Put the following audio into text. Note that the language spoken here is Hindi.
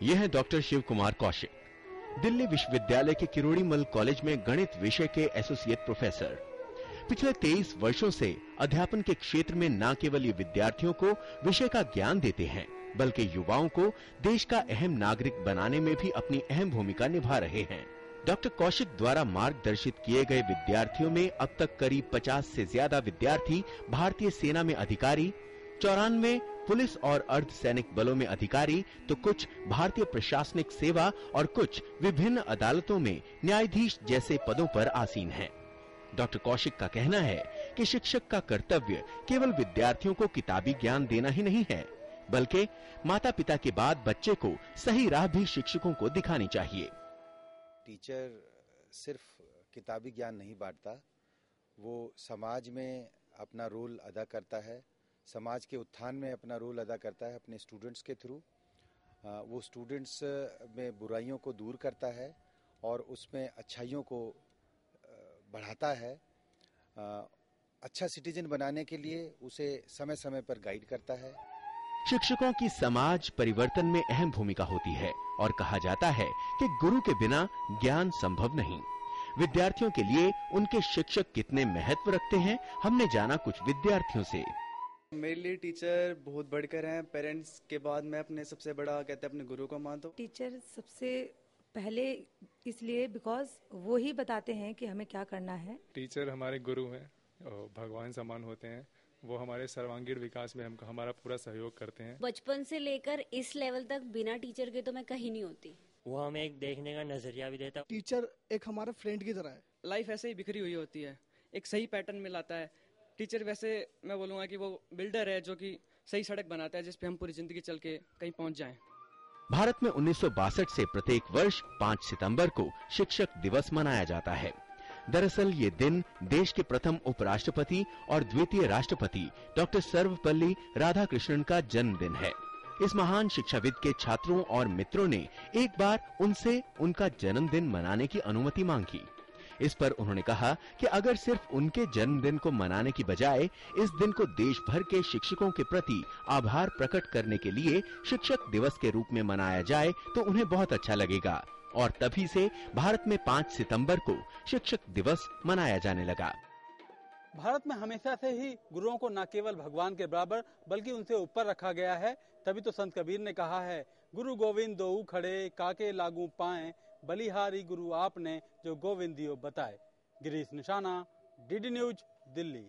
यह है डॉक्टर शिव कुमार कौशिक, दिल्ली विश्वविद्यालय के किरोड़ीमल कॉलेज में गणित विषय के एसोसिएट प्रोफेसर। पिछले 23 वर्षों से अध्यापन के क्षेत्र में न केवल ये विद्यार्थियों को विषय का ज्ञान देते हैं, बल्कि युवाओं को देश का अहम नागरिक बनाने में भी अपनी अहम भूमिका निभा रहे हैं। डॉक्टर कौशिक द्वारा मार्गदर्शित किए गए विद्यार्थियों में अब तक करीब 50 से ज्यादा विद्यार्थी भारतीय सेना में अधिकारी, 94 पुलिस और अर्धसैनिक बलों में अधिकारी, तो कुछ भारतीय प्रशासनिक सेवा और कुछ विभिन्न अदालतों में न्यायाधीश जैसे पदों पर आसीन हैं। डॉक्टर कौशिक का कहना है कि शिक्षक का कर्तव्य केवल विद्यार्थियों को किताबी ज्ञान देना ही नहीं है, बल्कि माता पिता के बाद बच्चे को सही राह भी शिक्षकों को दिखानी चाहिए। टीचर सिर्फ किताबी ज्ञान नहीं बांटता, वो समाज में अपना रोल अदा करता है, समाज के उत्थान में अपना रोल अदा करता है अपने स्टूडेंट्स के थ्रू। वो स्टूडेंट्स में बुराइयों को दूर करता है और उसमें अच्छाइयों को बढ़ाता है। अच्छा सिटीजन बनाने के लिए उसे समय समय पर गाइड करता है। शिक्षकों की समाज परिवर्तन में अहम भूमिका होती है और कहा जाता है कि गुरु के बिना ज्ञान संभव नहीं। विद्यार्थियों के लिए उनके शिक्षक कितने महत्व रखते हैं, हमने जाना कुछ विद्यार्थियों से। मेरे लिए टीचर बहुत बढ़कर हैं। पेरेंट्स के बाद मैं अपने सबसे बड़ा कहते हैं अपने गुरु को मानता हूँ। टीचर सबसे पहले इसलिए बिकॉज वो ही बताते हैं कि हमें क्या करना है। टीचर हमारे गुरु हैं और भगवान समान होते हैं। वो हमारे सर्वांगीण विकास में हमारा पूरा सहयोग करते हैं। बचपन से लेकर इस लेवल तक बिना टीचर के तो मैं कहीं नहीं होती। वो हमें एक देखने का नजरिया भी देता है। टीचर एक हमारा फ्रेंड की तरह है। लाइफ ऐसे ही बिखरी हुई होती है, एक सही पैटर्न में लाता है। टीचर वैसे मैं बोलूँगा कि वो बिल्डर है जो कि सही सड़क बनाता है जिस पे हम पूरी जिंदगी चल के कहीं पहुंच जाएं। भारत में 1962 से प्रत्येक वर्ष 5 सितंबर को शिक्षक दिवस मनाया जाता है। दरअसल ये दिन देश के प्रथम उपराष्ट्रपति और द्वितीय राष्ट्रपति डॉक्टर सर्वपल्ली राधाकृष्णन का जन्मदिन है। इस महान शिक्षाविद के छात्रों और मित्रों ने एक बार उनसे उनका जन्मदिन मनाने की अनुमति मांगी। इस पर उन्होंने कहा कि अगर सिर्फ उनके जन्मदिन को मनाने की बजाय इस दिन को देश भर के शिक्षकों के प्रति आभार प्रकट करने के लिए शिक्षक दिवस के रूप में मनाया जाए तो उन्हें बहुत अच्छा लगेगा। और तभी से भारत में 5 सितंबर को शिक्षक दिवस मनाया जाने लगा। भारत में हमेशा से ही गुरुओं को न केवल भगवान के बराबर बल्कि उनसे ऊपर रखा गया है। तभी तो संत कबीर ने कहा है, गुरु गोविंद दोऊ खड़े काके लागू पाए, बलिहारी गुरु आपने जो गोविंदियो बताए। गिरीश निशाना, डीडी न्यूज, दिल्ली।